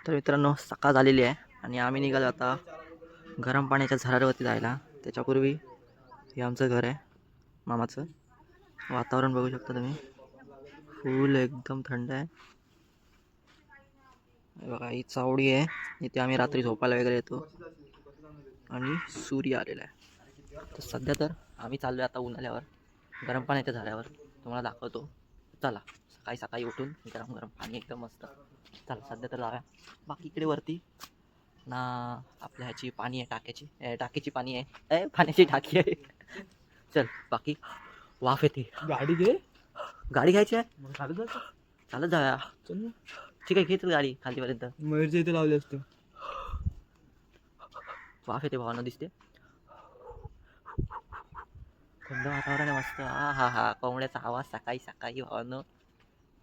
तर मित्रांनो सकाळ झालेली आहे आणि आम्ही निघालो आता गरम पाण्याच्या झऱ्यावरती जायला. त्याच्यापूर्वी हे आमचं घर आहे मामाचं. वातावरण बघू शकता तुम्ही, फुल एकदम थंड आहे. बघा ही चावडी आहे, इथे आम्ही रात्री झोपायला वगैरे येतो आणि सूर्य आलेला आहे. तर सध्या तर आम्ही चाललो आता उन्हाळ्यावर गरम पाण्याच्या झऱ्यावर, तुम्हाला दाखवतो. चला सकाळी सकाळी उठून गरम गरम पाणी एकदम मस्त. चला सध्या तर जाऊया. बाकी इकडे वरती ना आपल्या ह्याची पाणी आहे, टाकीची पाणी आहे, पाण्याची टाकी आहे. चल बाकी वाफ येते. गाडी घे, गाडी घ्यायची आहे, मग चालत जायचं. चालत जाऊया. चल ठीक आहे, घेतो गाडी खालीपर्यंत. मयूरच्या इथे लावले असते. वाफ येते भावना दिसते. थंड वातावरण आहे मस्त. हा हा कोंबड्याचा आवाज सकाळी सकाळी भावनं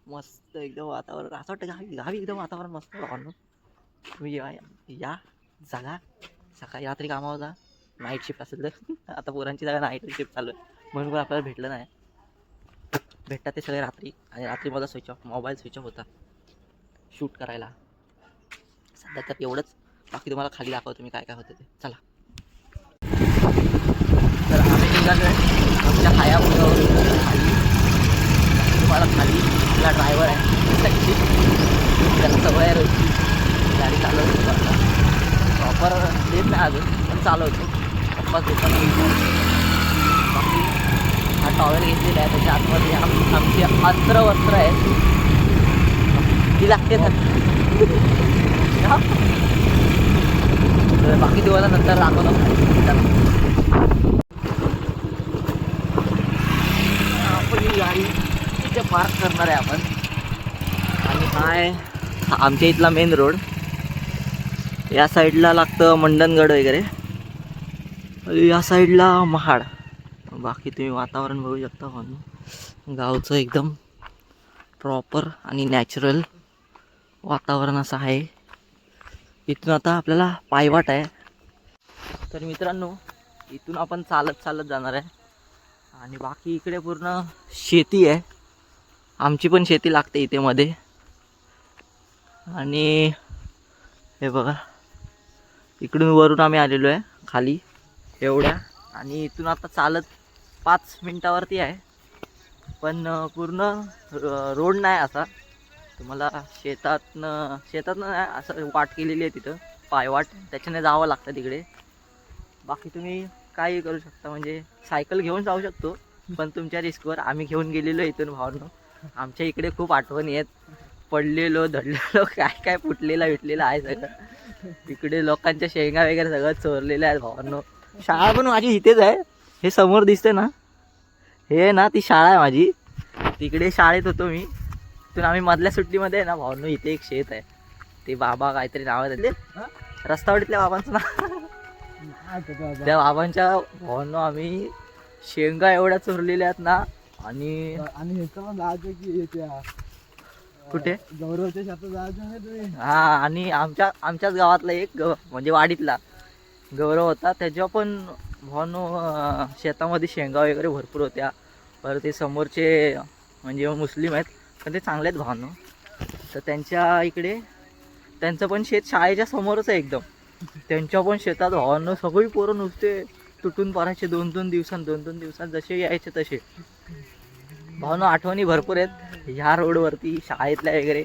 मस्त एकदम वातावरण. असं वाटतं गावी गावी एकदम वातावरण मस्त भावनं. तुम्ही या जागा सकाळी रात्री कामावर जा. नाईट शिफ्ट असेल तर आता पोरांची जागा नाईट शिफ्ट चालू आहे म्हणून पण आपल्याला भेटलं नाही. भेटतात ते सगळे रात्री, आणि रात्री माझा switch off, mobile switch off होता शूट करायला. सध्या तर एवढंच. बाकी तुम्हाला खाली दाखवतो मी काय काय होतं ते. चला तर आम्ही निघालो आहे आमच्या हायामुळं खाली. तुम्हाला खाली आपला ड्रायव्हर आहे त्याला सवय आहे रोजची गाडी चालवतो. आता प्रॉपर देत नाही अजून पण चालवतो. पप्पा देताना बाकी हा टॉवेल घेतलेला आहे, त्याच्या आतमध्ये आमची वस्त्र आहे ती लागते तर बाकी तुम्हाला नंतर दाखवतो. आपण ही गाडी इथे पार्क करणार आहे आपण. आणि हाय आमच्या इथला मेन रोड. या साईडला लागतं मंडणगड वगैरे, या साईडला महाड. बाकी तुम्ही वातावरण बघू शकता म्हणून गावचं एकदम प्रॉपर आणि नॅचरल वातावरण असं आहे. इथून आता आपल्याला पायवाट आहे. तर मित्रांनो इथून आपण चालत चालत जाणार आहे. आणि बाकी इकडे पूर्ण शेती आहे, आमची पण शेती लागते इथे मध्ये. आणि हे बघा इकडून वरून आम्ही आलेलो आहे खाली एवढ्या. आणि इथून आता चालत 5 मिनटावरती आहे. पण पूर्ण रोड नाही असा. तुम्हाला शेतातनं नाही असं वाट केलेली आहे तिथं पायवाट, त्याच्याने जावं लागतं तिकडे. बाकी तुम्ही काही करू शकता, म्हणजे सायकल घेऊन जाऊ शकतो पण तुमच्या रिस्कवर. आम्ही घेऊन गेलेलो इथून भावनो. आमच्या इकडे खूप आठवणी आहेत, पडलेलो धडलेलो काय काय फुटलेला आहे सगळं. इकडे लोकांच्या शेंगा वगैरे सगळं चोरलेलं आहे भावनो. शाळा पण माझी इथेच आहे, हे समोर दिसते ना, हे ना ती शाळा आहे माझी. तिकडे शाळेत होतो मी. तिथून आम्ही मधल्या सुट्टीमध्ये आहे ना भावनो, इथे एक शेत आहे, ते बाबा काहीतरी नाव आहे त्याचे, रस्तावडीतल्या बाबांचं ना. त्या बाबांच्या भावनो आम्ही शेंगा एवढ्या चोरलेल्या आहेत ना. आणि कुठे गौरवच्या शेतात जायचं नाही तुम्ही. हा, आणि आमच्याच गावातला एक म्हणजे वाडीतला गौरव होता, त्याच्या पण भावनो शेतामध्ये शेंगा वगैरे भरपूर होत्या. परत ते समोरचे म्हणजे मुस्लिम आहेत पण ते चांगले आहेत भावनो. तर त्यांच्या इकडे त्यांचं पण शेत शाळेच्या समोरच आहे एकदम. त्यांच्या पण शेतात भावांनो सगळी पोरं नुसते तुटून पडायचे 2-2 दिवसांत जसे यायचे तसे. भावनो आठवणी भरपूर आहेत ह्या रोडवरती शाळेतल्या वगैरे,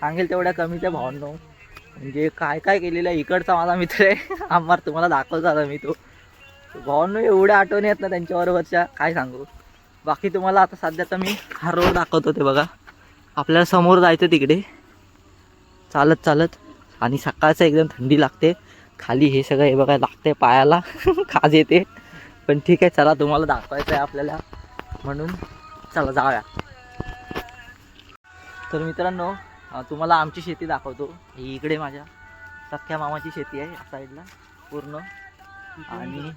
सांगेल तेवढ्या कमीच्या भावनो. म्हणजे काय काय केलेलं आहे. इकडचा माझा मित्र आहे आम्हाला, तुम्हाला दाखवतो आता मी तो भावनो. एवढ्या आठवणी आहेत ना त्यांच्याबरोबरच्या, काय सांगू. बाकी तुम्हाला आता सध्या तर मी हा रोड दाखवतो. ते बघा आपल्याला समोर जायचं तिकडे चालत चालत. आणि सकाळचं एकदम थंडी लागते खाली, हे सगळं हे बघा लागते पायाला खाज येते. पण ठीक आहे चला, तुम्हाला दाखवायचं आहे आपल्याला म्हणून चला जाऊया. तर मित्रांनो तुम्हाला आमची शेती दाखवतो. ही इकडे माझ्या सख्या मामाची शेती आहे या साईडला पूर्ण. आणि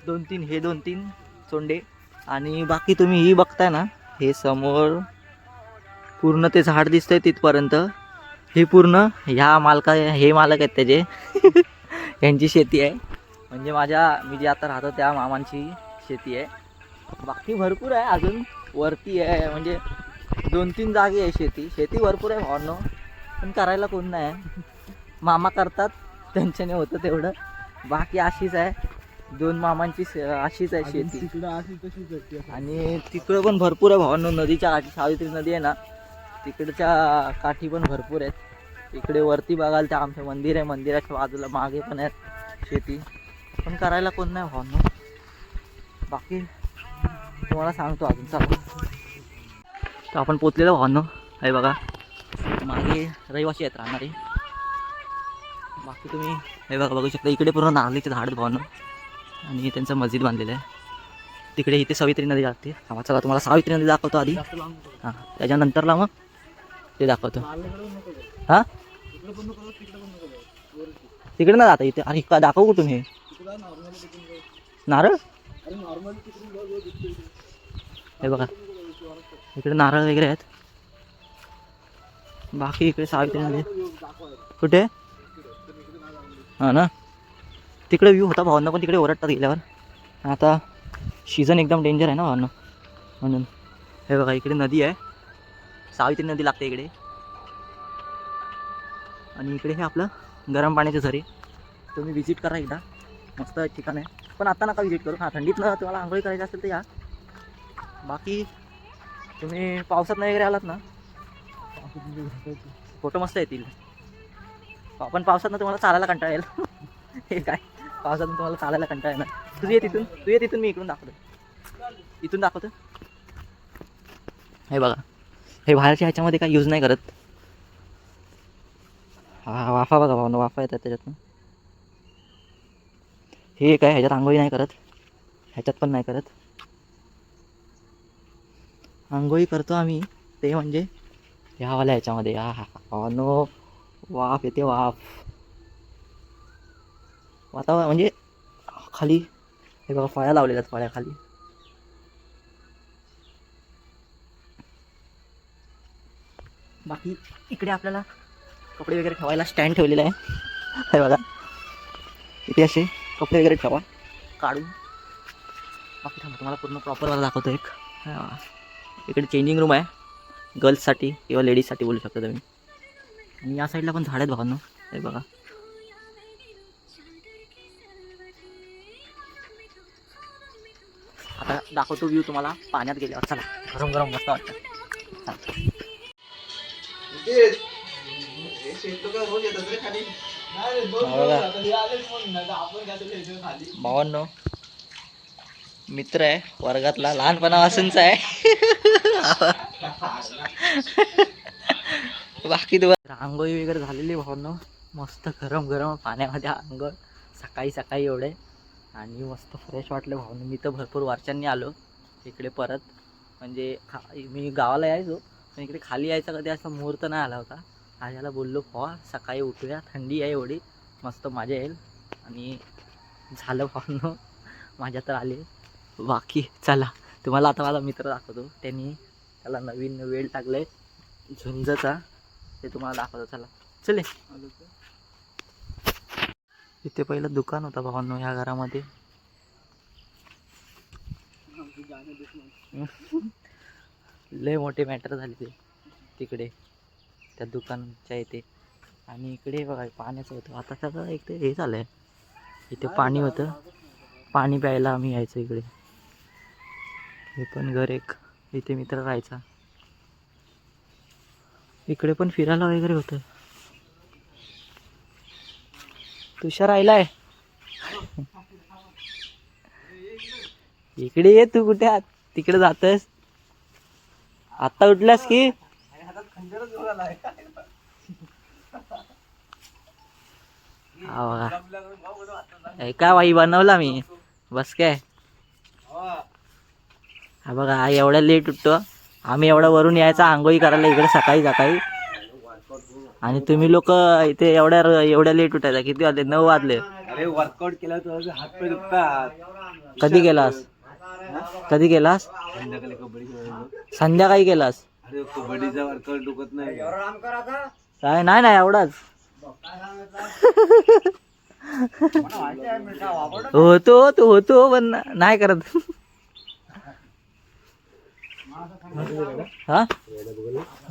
2-3 सोंडे. आणि बाकी तुम्ही ही बघताय ना, हे समोर पूर्ण ते झाड दिसतंय तिथपर्यंत, हे पूर्ण ह्या हे मालक आहेत त्याचे यांची शेती आहे. म्हणजे मी जे आता राहतो त्या मामांची शेती आहे. बाकी भरपूर आहे अजून वरती आहे, म्हणजे 2-3 जागी आहे शेती भरपूर आहे भावांनो, पण करायला कोण नाही आहे. मामा करतात, त्यांच्याने होतं तेवढं. बाकी अशीच आहे, 2 मामांची अशीच आहे शेती. तिकडं अशी तशीच आहे ती. आणि तिकडं पण भरपूर आहे भावांनो, नदीच्या काठी सावित्री नदी आहे ना, तिकडच्या काठी पण भरपूर आहेत. इकडे वरती बघाल तर आमचं मंदिर आहे, मंदिराच्या बाजूला मागे पण आहेत शेती, पण करायला कोण नाही भावांनो. बाकी तुम्हाला सांगतो अजून, चला. तर आपण पोचलेलो भावांनो, हे बघा मागे रहिवासी आहेत राहणारे. बाकी तुम्ही हे बघा बघू शकता, इकडे पूर्ण नारळीचे झाड आहेत भावांनो, आणि त्यांचं मस्जिद बांधलेलं आहे. तिकडे इथे सावित्री नदी लागते. हा चला तुम्हाला सावित्री नदी दाखवतो आधी, हां त्याच्यानंतरला मग ते दाखवतो. हां तिकडे ना जाता इथे, अरे का दाखव कुठून हे नारळ. हे बघा इकडे नारळ वगैरे आहेत. बाकी इकडे सावित्री नदी कुठे, हां ना तिकडे व्ह्यू होता भावांना, पण तिकडे ओरडतात गेल्यावर. आता सीझन एकदम डेंजर आहे ना भावांना, म्हणून. हे बघा इकडे नदी आहे, सावित्री नदी लागते इकडे. आणि इकडे हे आपलं गरम पाण्याचे झरे. तुम्ही विजिट करा एकदा, मस्त ठिकाण आहे. पण आता नका विजिट करू, हां थंडीतनं तुम्हाला आंघोळी करायची असेल तर या. बाकी तुम्ही पावसात वगैरे आलात ना, फोटो मस्त येतील. पण पावसात तुम्हाला चालायला कंटाळा येईल. हे काय पावसातून तुम्हाला चालायला कंटाळा येणार. तू ये तिथून मी इकडून दाखवतो, इथून दाखवतो. हे बघा हे बाहेरच्या ह्याच्यामध्ये काय यूज नाही करत. हा वाफा बघा भावना, वाफा येतात त्याच्यातून. हे काय ह्याच्यात आंघोळी नाही करत, ह्याच्यात पण नाही करत. आंघोळी करतो आम्ही ते म्हणजे ह्यावाल्या ह्याच्यामध्ये. हा नो वाफ येते, वाफ. वातावरण म्हणजे खाली हे बघा फळ्या लावलेल्या आहेत, फळ्या खाली. बाकी इकडे आपल्याला कपडे वगैरे ठेवायला स्टँड ठेवलेला आहे. हे बघा इथे असे कपडे वगैरे ठेवा काढून. बाकी थांबा तुम्हाला पूर्ण प्रॉपरवाला दाखवतो एक. इकडे चेंजिंग रूम आहे गर्ल्ससाठी किंवा लेडीजसाठी बोलू शकता तुम्ही. आणि या साईडला पण झाड आहेत भावांनो, हे बघा. आता दाखवतो व्ह्यू तुम्हाला पाण्यात गेल्यावर. चला गरम गरम मस्त वाटतं. भावांनो मित्र आहे वर्गातला, लहानपणापासूनचा आहे. बाकी आंघोळी वगैरे झालेली भावांनो, मस्त गरम गरम पाण्यामध्ये आंघोळ सकाळी सकाळी एवढे, आणि मस्त फ्रेश वाटलं भावांनो. मी तर भरपूर वर्षांनी आलो इकडे परत, म्हणजे मी गावाला यायचो पण इकडे खाली यायचा कधी असा मुहूर्त नाही आला होता. आज याला बोललो पहा सकाळी उठूया, थंडी आहे एवढी, मस्त मजा येईल. आणि झालं भावांनो, माझ्या तर आले. बाकी चला तुम्हाला आता माझा मित्र दाखवतो, त्याला नवीन वेळ टाकलाय झुंजचा, ते तुम्हाला दाखवतो. चला चले. इथे पहिलं दुकान होतं भावांनो ह्या घरामध्ये. लय मोठे मॅटर झाले ते तिकडे त्या दुकानच्या इथे. आणि इकडे बघा पाण्याचं होतं, आता सगळं एक ते हे झालं आहे. इथे पाणी होतं, पाणी प्यायला आम्ही यायचो इकडे. हे पण घर एक, इथे मित्र राहायचा. इकडे पण फिरायला वगैरे होतं. तुषार राहिलाय इकडे ये. तू कुठे आत तिकडे जातस, आता उठलास की. काय बाई बनवला मी, बस काय. हा बघा हा एवढ्या लेट उठतो, आम्ही एवढा वरून यायचा आंघोळी करायला इकडे सकाळी सकाळी. आणि तुम्ही लोक इथे एवढ्या लेट उठायचा. किती वाजले? 9 वाजले. अरे वर्कआउट केला तर हात पाय दुखतात. कधी केलास? कधी केलास? संध्याकाळी कबड्डी खेळायचो. संध्याकाळी केलास? अरे कबड्डीचा वर्कआउट दुखत नाही काय नाही एवढाच होतो पण नाही करत. हा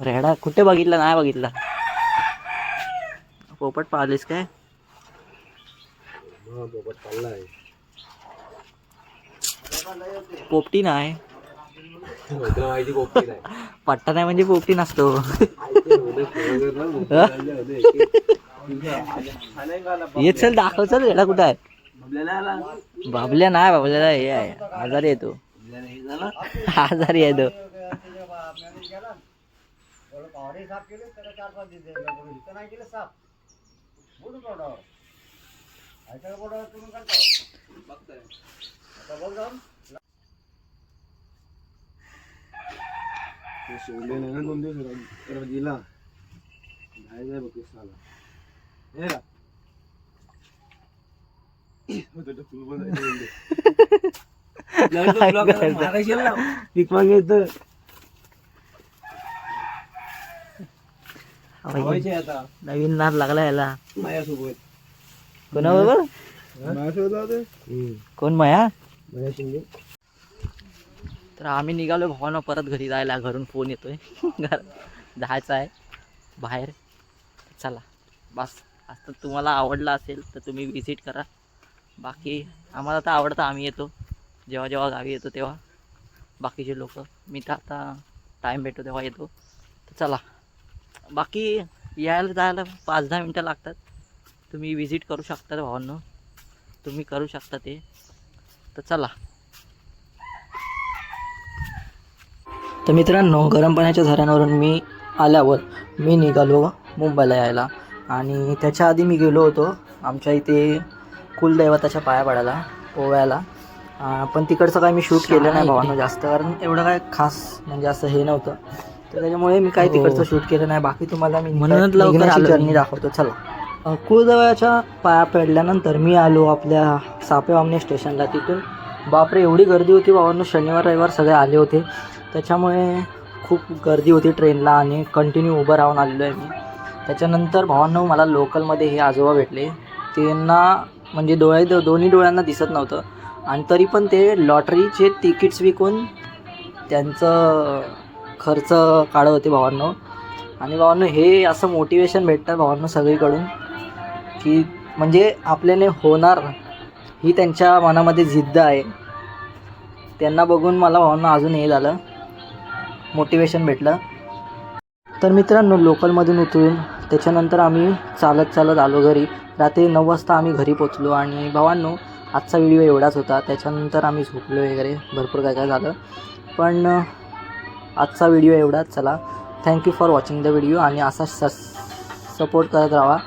रेडा कुठे बघितला? नाही बघितला. पोपट पाहिलीस काय? पोपट चाललाय. पोपटी नाही, तुला माहिती पोपटी नाही. पट्टा नाही म्हणजे पोपटी नसतो. ये चल दाखव, चल रेडा कुठं आहे? बाबल्या नाही, बाबल्याला हे आहे, आजारी येतो. आजारी येतो. सोडले नाही ना 2 दिवस दिला. जाय बघ साला. हे का? नवीन नाद लागला याला. माझ्यासोबत. कोणाबरोबर? कोण माया? माझ्या शिंदे. तर आम्ही निघालो भावानं परत घरी जायला. घरून फोन येतोय जायचं आहे बाहेर. चला बस. आता तुम्हाला आवडला असेल तर तुम्ही विजिट करा. बाकी आम्हाला तर आवडतं, आम्ही येतो जेव्हा जेव्हा गावी येतो तेव्हा. बाकीचे लोक, मी तर आता टाईम भेटतो तेव्हा येतो. तर चला, बाकी यायला जायला 5-10 मिनटं लागतात. तुम्ही विजिट करू शकता भावांनो, तुम्ही करू शकता ते. तर चला. तर मित्रांनो, गरम पाण्याच्या झऱ्यांवरून मी आल्यावर मी निघालो मुंबईला यायला. आणि त्याच्या आधी मी गेलो होतो आमच्या इथे कुलदैवताच्या पाया पडायला, ओव्याला. पण तिकडचं काय मी शूट केलं नाही भावांनो जास्त, कारण एवढं काय खास म्हणजे असं हे नव्हतं. तर त्याच्यामुळे मी काय तिकडचं शूट केलं नाही. बाकी तुम्हाला मी निघण्याची जर्नी दाखवतो. चला. कुलदैवाच्या पाया पडल्यानंतर मी आलो आपल्या सापेवामने स्टेशनला. तिथून बापरे एवढी गर्दी होती भावांनो. शनिवार रविवार सगळे आले होते, त्याच्यामुळे खूप गर्दी होती ट्रेनला. आणि कंटिन्यू उभं राहून आलेलो आहे मी. त्याच्यानंतर भावांनो मला लोकलमध्ये हे आजोबा भेटले. त्यांना म्हणजे दोन्ही डोळ्यांना दिसत नव्हतं, आणि तरी पण ते लॉटरीचे तिकीट्स विकून त्यांचं खर्च काढत होते भावांनो. आणि भावांनो हे असं मोटिवेशन भेटतं भावांनो सगळीकडून, की म्हणजे आपल्याने होणार ही त्यांच्या मनामध्ये जिद्द आहे. त्यांना बघून मला भावांनो अजून हे झालं, मोटिवेशन भेटलं. तर मित्रांनो, लोकलमधून उतरून त्याच्यानंतर आम्ही चालत आलो घरी. रात्री 9 वाजता आम्ही घरी पोचलो. आणि भावांनो आजचा व्हिडिओ एवढाच होता. त्याच्यानंतर आम्ही झोपलो वगैरे, भरपूर काय झालं. पण आजचा व्हिडिओ एवढाच. चला, thank you for watching the video. आणि असा सपोर्ट करत राहा.